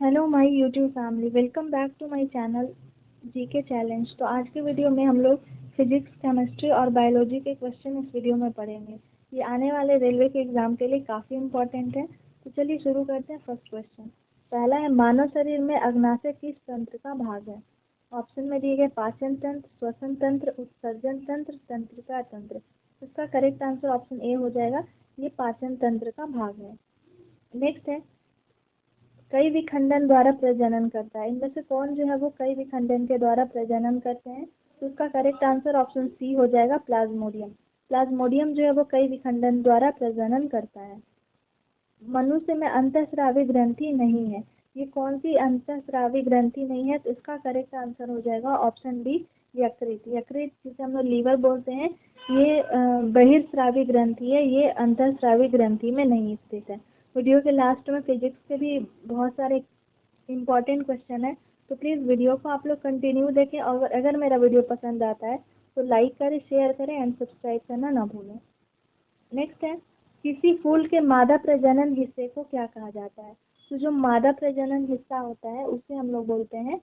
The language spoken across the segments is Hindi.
Hello my YouTube family, welcome back to my channel GK challenge. तो आज के वीडियो में हम लोग फिजिक्स, केमिस्ट्री और बायोलॉजी के क्वेश्चन इस वीडियो में पढ़ेंगे। ये आने वाले रेलवे के एग्जाम के लिए काफ़ी इम्पोर्टेंट है। तो चलिए शुरू करते हैं। फर्स्ट क्वेश्चन पहला है, मानव शरीर में अग्नाशय किस तंत्र का भाग है? ऑप्शन में दिए गए पाचन तंत्र, श्वसन तंत्र, उत्सर्जन तंत्र, तंत्रिका तंत्र। इसका करेक्ट आंसर ऑप्शन ए हो जाएगा। ये पाचन तंत्र का भाग है। नेक्स्ट है, कई विखंडन द्वारा प्रजनन करता है। इनमें से कौन जो है वो कई विखंडन के द्वारा प्रजनन करते हैं? तो इसका करेक्ट आंसर ऑप्शन सी हो जाएगा, प्लाज्मोडियम। प्लाज्मोडियम जो है वो कई विखंडन द्वारा प्रजनन करता है। मनुष्य में अंतःस्रावी ग्रंथि नहीं है। ये कौन सी अंतःस्रावी ग्रंथि नहीं है? तो इसका करेक्ट आंसर हो जाएगा ऑप्शन बी, यकृत। यकृत जिसे हम लोग लीवर बोलते हैं, ये बहिर्स्रावी ग्रंथि है, ये अंतःस्रावी ग्रंथि में नहीं स्थित है। वीडियो के लास्ट में फिजिक्स के भी बहुत सारे इंपॉर्टेंट क्वेश्चन है, तो प्लीज़ वीडियो को आप लोग कंटिन्यू देखें। और अगर मेरा वीडियो पसंद आता है तो लाइक करें, शेयर करें एंड सब्सक्राइब करना ना भूलें। नेक्स्ट है, किसी फूल के मादा प्रजनन हिस्से को क्या कहा जाता है? तो जो मादा प्रजनन हिस्सा होता है उसे हम लोग बोलते हैं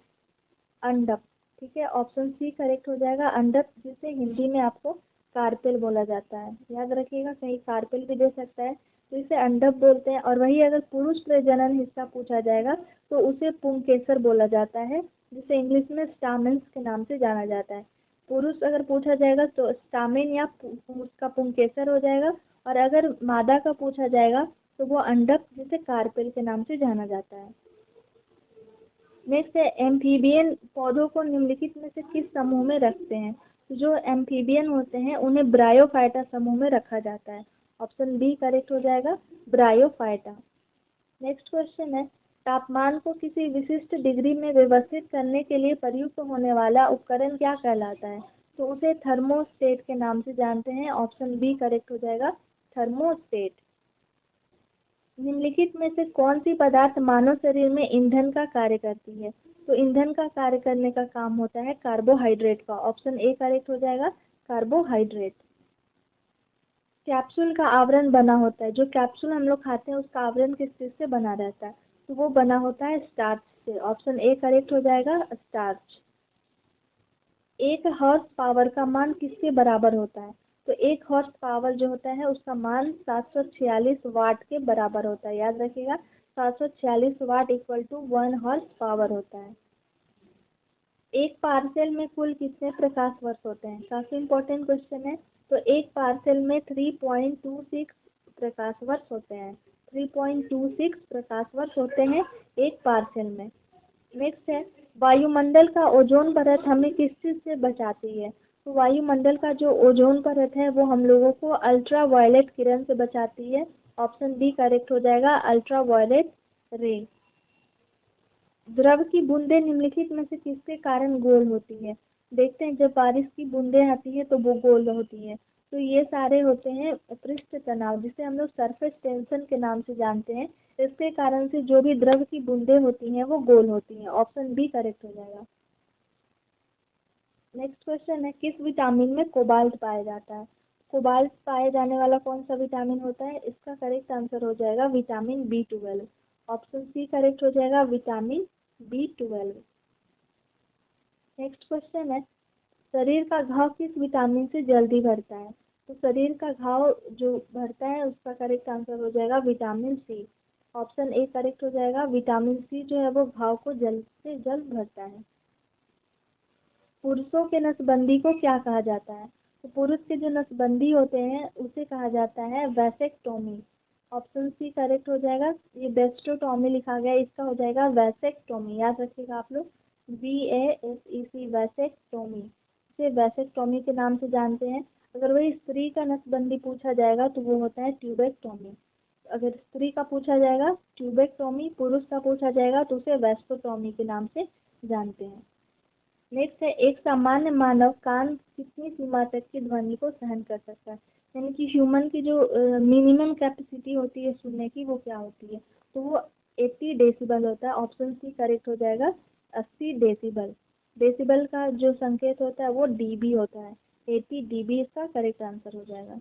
अंडक। ठीक है, ऑप्शन सी करेक्ट हो जाएगा, अंडक, जिसे हिंदी में आपको कार्पेल बोला जाता है। याद रखिएगा, कहीं कार्पेल भी दे सकता है, तो इसे अंडक बोलते हैं। और वही अगर पुरुष प्रजनन हिस्सा पूछा जाएगा तो उसे पुंकेसर बोला जाता है, जिसे इंग्लिश में स्टामेन्स के नाम से जाना जाता है। पुरुष अगर पूछा जाएगा तो स्टामेन या उसका पुंकेसर हो जाएगा, और अगर मादा का पूछा जाएगा तो वो अंडक, जिसे कार्पेल के नाम से जाना जाता है। नेक्स्ट है, एम्फीबियन पौधों को निम्नलिखित में से किस समूह में रखते हैं? तो जो एम्फीबियन होते हैं उन्हें ब्रायोफाइटा समूह में रखा जाता है। ऑप्शन बी करेक्ट हो जाएगा, ब्रायोफाइटा। नेक्स्ट क्वेश्चन है, तापमान को किसी विशिष्ट डिग्री में व्यवस्थित करने के लिए प्रयुक्त होने वाला उपकरण क्या कहलाता है? तो उसे थर्मोस्टेट के नाम से जानते हैं। ऑप्शन बी करेक्ट हो जाएगा, थर्मोस्टेट। निम्नलिखित में से कौन सी पदार्थ मानव शरीर में ईंधन का कार्य करती है? तो ईंधन का कार्य करने का काम होता है कार्बोहाइड्रेट का। ऑप्शन ए करेक्ट हो जाएगा, कार्बोहाइड्रेट। कैप्सूल का आवरण बना होता है, जो कैप्सूल हम लोग खाते हैं उसका आवरण किस चीज़ से बना रहता है? तो वो बना होता है स्टार्च से। ऑप्शन ए करेक्ट हो जाएगा, स्टार्च। एक हॉर्स पावर का मान किसके बराबर होता है? तो एक हॉर्स पावर जो होता है उसका मान 746 वाट के बराबर होता है। याद रखिएगा, 746 वाट इक्वल टू 1 हॉर्स पावर होता है। एक पार्सेल में कुल कितने प्रकाश वर्ष होते हैं? काफ़ी इंपॉर्टेंट क्वेश्चन है। तो एक पार्सेल में 3.26 प्रकाश वर्ष होते हैं। 3.26 प्रकाश वर्ष होते हैं एक पार्सेल में। नेक्स्ट है, वायुमंडल का ओजोन परत हमें किस चीज़ से बचाती है? तो वायुमंडल का जो ओजोन परत है वो हम लोगों को अल्ट्रा वायलेट किरण से बचाती है। ऑप्शन बी करेक्ट हो जाएगा, अल्ट्रा वायलेट रे। द्रव की बूंदें निम्नलिखित में से किसके कारण गोल होती है? देखते हैं, जब बारिश की बूंदें आती है तो वो गोल होती है। तो ये सारे होते हैं पृष्ठ तनाव, जिसे हम लोग सरफेस टेंशन के नाम से जानते हैं। इसके कारण से जो भी द्रव की बूंदें होती हैं वो गोल होती हैं। ऑप्शन बी करेक्ट हो जाएगा। नेक्स्ट क्वेश्चन है, किस विटामिन में कोबाल्ट पाया जाता है? कोबाल्ट पाए जाने वाला कौन सा विटामिन होता है? इसका करेक्ट आंसर हो जाएगा vitamin B12। Option C correct हो जाएगा, विटामिन B12। नेक्स्ट क्वेश्चन है, शरीर का घाव किस विटामिन से जल्दी भरता है? तो शरीर का घाव जो भरता है उसका करेक्ट आंसर हो जाएगा vitamin C. Option A correct हो जाएगा, विटामिन सी जो है वो घाव को जल्द से जल्द भरता है। पुरुषों के नसबंदी को क्या कहा जाता है? तो पुरुष के जो नसबंदी होते हैं उसे कहा जाता है वैसेक्टोमी। ऑप्शन सी करेक्ट हो जाएगा। ये वेस्टोटोमी लिखा गया है, इसका हो जाएगा वैसेक्टोमी। याद रखिएगा आप लोग, VASEC, वैसेक्टोमी। इसे वैसेक्टोमी के नाम से जानते हैं। अगर वही स्त्री का नसबंदी पूछा जाएगा तो वो होता है ट्यूबेक्टोमी। अगर स्त्री का पूछा जाएगा ट्यूबेक्टोमी, पुरुष का पूछा जाएगा तो उसे वेस्टोटोमी के नाम से जानते हैं। नेक्स्ट है, एक सामान्य मानव कान कितनी सीमा तक की ध्वनि को सहन कर सकता है? यानी कि ह्यूमन की जो मिनिमम कैपेसिटी होती है सुनने की, वो क्या होती है? तो वो 80 डेसिबल होता है। ऑप्शन सी करेक्ट हो जाएगा, 80 डेसिबल। डेसिबल का जो संकेत होता है वो डीबी होता है। 80 डीबी इसका करेक्ट आंसर हो जाएगा।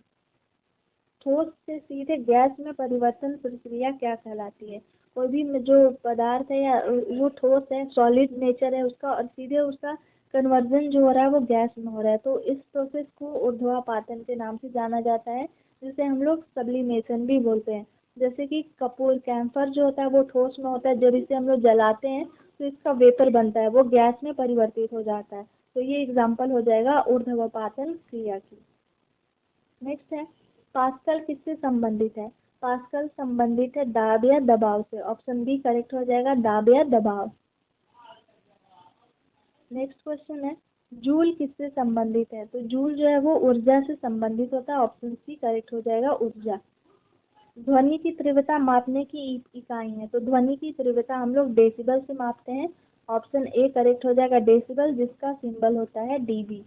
ठोस से सीधे गैस में परिवर्तन प्रक्रिया क्या कहलाती है? कोई भी जो पदार्थ है या वो ठोस है, सॉलिड नेचर है उसका, और सीधे उसका कन्वर्जन जो हो रहा है वो गैस में हो रहा है, तो इस प्रोसेस को ऊर्ध्वापातन के नाम से जाना जाता है, जिसे हम लोग सब्लिमेशन भी बोलते हैं। जैसे कि कपूर कैम्फर जो होता है वो ठोस में होता है, जब इसे हम लोग जलाते हैं तो इसका वेपर बनता है, वो गैस में परिवर्तित हो जाता है। तो ये एग्जाम्पल हो जाएगा ऊर्ध्वपातन क्रिया की। नेक्स्ट है, पास्कल किससे संबंधित है? पास्कल संबंधित है दाब या दबाव से। ऑप्शन बी करेक्ट हो जाएगा, दाब या दबाव। नेक्स्ट क्वेश्चन है, जूल किससे संबंधित है? तो जूल जो है वो ऊर्जा से संबंधित होता है। ऑप्शन सी करेक्ट हो जाएगा, ऊर्जा। ध्वनि की तीव्रता मापने की इकाई है, तो ध्वनि की तीव्रता हम लोग डेसिबल से मापते हैं। ऑप्शन ए करेक्ट हो जाएगा, डेसिबल, जिसका सिंबल होता है डीबी।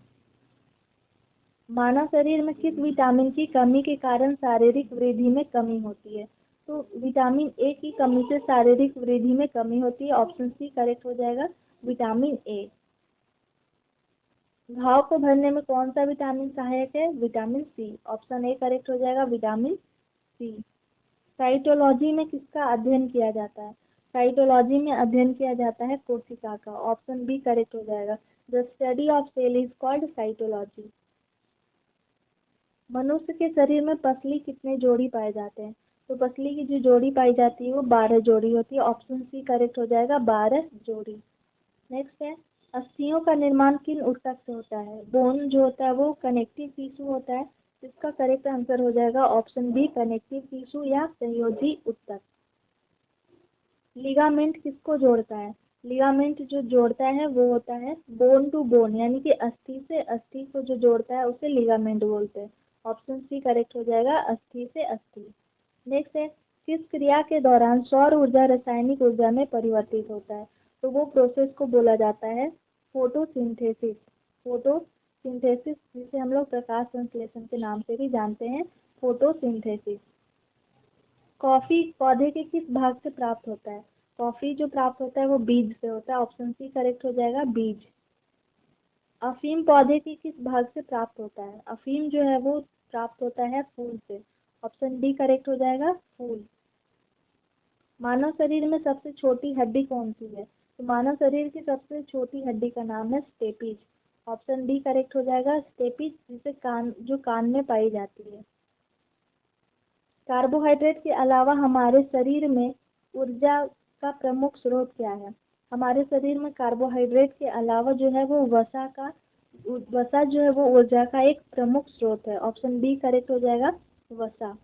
मानव शरीर में किस विटामिन की कमी के कारण शारीरिक वृद्धि में कमी होती है? तो विटामिन ए की कमी से शारीरिक वृद्धि में कमी होती है। ऑप्शन सी करेक्ट हो जाएगा, विटामिन ए। घाव को भरने में कौन सा विटामिन सहायक है? Vitamin C. Option A correct हो जाएगा, विटामिन सी। साइटोलॉजी में किसका अध्ययन किया जाता है? साइटोलॉजी में अध्ययन किया जाता है कोशिका का। ऑप्शन बी करेक्ट हो जाएगा, the study of cell is called cytology. मनुष्य के शरीर में पसली कितने जोड़ी पाए जाते हैं? तो पसली की जो जोड़ी पाई जाती है वो 12 जोड़ी होती है। ऑप्शन सी करेक्ट हो जाएगा, 12 जोड़ी। नेक्स्ट है, अस्थियों का निर्माण किन ऊतक से होता है? बोन जो होता है वो कनेक्टिव टिश्यू होता है। इसका करेक्ट आंसर हो जाएगा ऑप्शन बी, कनेक्टिव टिश्यू या संयोजी ऊतक। लिगामेंट किसको जोड़ता है? लिगामेंट जो जोड़ता है वो होता है बोन टू बोन, यानी कि अस्थि से अस्थि को जो जोड़ता है उसे लिगामेंट बोलते हैं। ऑप्शन सी करेक्ट हो जाएगा, अस्थि से अस्थि। नेक्स्ट है, किस क्रिया के दौरान सौर ऊर्जा रासायनिक ऊर्जा में परिवर्तित होता है? तो वो प्रोसेस को बोला जाता है फोटोसिंथेसिस। फोटोसिंथेसिस, जिसे हम लोग प्रकाश संश्लेषण के नाम से भी जानते हैं, फोटोसिंथेसिस। कॉफी पौधे के किस भाग से प्राप्त होता है? कॉफी जो प्राप्त होता है वो बीज से होता है। ऑप्शन सी करेक्ट हो जाएगा, बीज। अफीम पौधे के किस भाग से प्राप्त होता है? अफीम जो है वो प्राप्त होता है फूल से। ऑप्शन डी करेक्ट हो जाएगा, फूल। मानव शरीर में सबसे छोटी हड्डी कौन सी है? तो मानव शरीर की सबसे छोटी हड्डी का नाम है स्टेपिज। ऑप्शन डी करेक्ट हो जाएगा, स्टेपिज, जिसे जो कान में पाई जाती है। कार्बोहाइड्रेट के अलावा हमारे शरीर में ऊर्जा का प्रमुख स्रोत क्या है? हमारे शरीर में कार्बोहाइड्रेट के अलावा जो है वो वसा जो है वो ऊर्जा का एक प्रमुख स्रोत है। ऑप्शन बी करेक्ट हो जाएगा, वसा।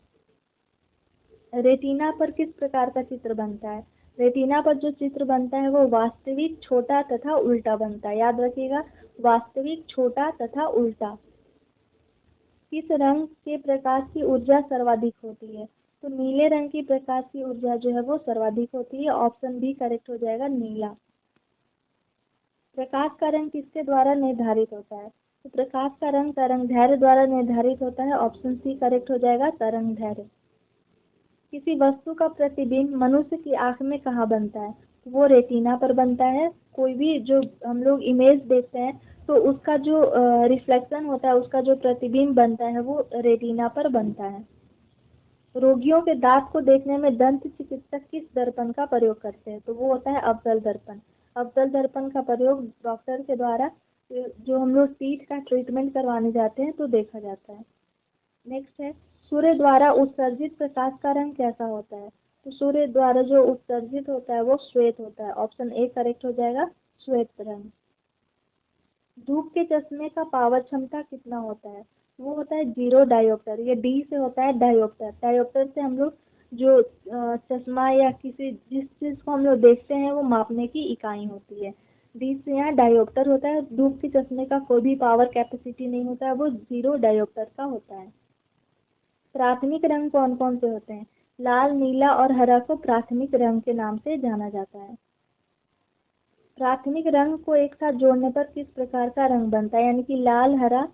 रेटिना पर किस प्रकार का चित्र बनता है? रेटिना पर जो चित्र बनता है वो वास्तविक, छोटा तथा उल्टा बनता है। याद रखिएगा, वास्तविक, छोटा तथा उल्टा। किस रंग के प्रकाश की ऊर्जा सर्वाधिक होती है? तो नीले रंग की प्रकाश की ऊर्जा जो है वो सर्वाधिक होती है। ऑप्शन बी करेक्ट हो जाएगा, नीला। प्रकाश का रंग किसके द्वारा निर्धारित होता है? तो प्रकाश का रंग तरंगदैर्घ्य द्वारा निर्धारित होता है। ऑप्शन सी करेक्ट हो जाएगा, तरंगदैर्घ्य। किसी वस्तु का प्रतिबिंब मनुष्य की आंख में कहाँ बनता है? तो वो रेटिना पर बनता है। कोई भी जो हम लोग इमेज देखते हैं तो उसका जो रिफ्लेक्शन होता है, उसका जो प्रतिबिंब बनता है वो रेटिना पर बनता है। रोगियों के दांत को देखने में दंत चिकित्सक किस दर्पण का प्रयोग करते हैं? तो वो होता है अवतल दर्पण। अवतल दर्पण का प्रयोग डॉक्टर के द्वारा जो हम लोग टीथ का ट्रीटमेंट करवाने जाते हैं तो देखा जाता है। नेक्स्ट है, सूर्य द्वारा उत्सर्जित प्रकाश का रंग कैसा होता है? तो सूर्य द्वारा जो उत्सर्जित होता है वो श्वेत होता है। ऑप्शन ए करेक्ट हो जाएगा, श्वेत रंग। धूप के चश्मे का पावर क्षमता कितना होता है? वो होता है 0 डायोप्टर। ये डी से होता है डायोप्टर। डायोप्टर से हम लोग जो चश्मा या जिस चीज को हम लोग देखते हैं वो मापने की इकाई होती है। डी से यहाँ डायोप्टर होता है। धूप के चश्मे का कोई भी पावर कैपेसिटी नहीं होता है, वो 0 डायोप्टर का होता है। प्राथमिक रंग कौन कौन से होते हैं? लाल, नीला और हरा को प्राथमिक रंग के नाम से जाना जाता है। प्राथमिक रंग को एक साथ जोड़ने पर किस प्रकार का रंग बनता है? यानी कि लाल, हरा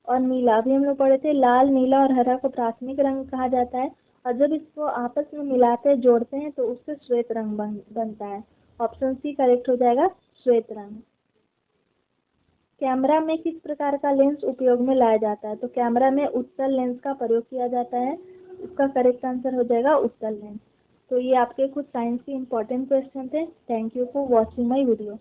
और नीला, अभी हम लोग पढ़े थे, लाल, नीला और हरा को प्राथमिक रंग कहा जाता है, और जब इसको आपस में मिलाते जोड़ते हैं तो उससे श्वेत रंग बनता है। ऑप्शन सी करेक्ट हो जाएगा, श्वेत रंग। कैमरा में किस प्रकार का लेंस उपयोग में लाया जाता है? तो कैमरा में उत्तल लेंस का प्रयोग किया जाता है। इसका करेक्ट आंसर हो जाएगा, उत्तल लेंस। तो ये आपके कुछ साइंस के इम्पोर्टेंट क्वेश्चन थे। Thank you for watching my video.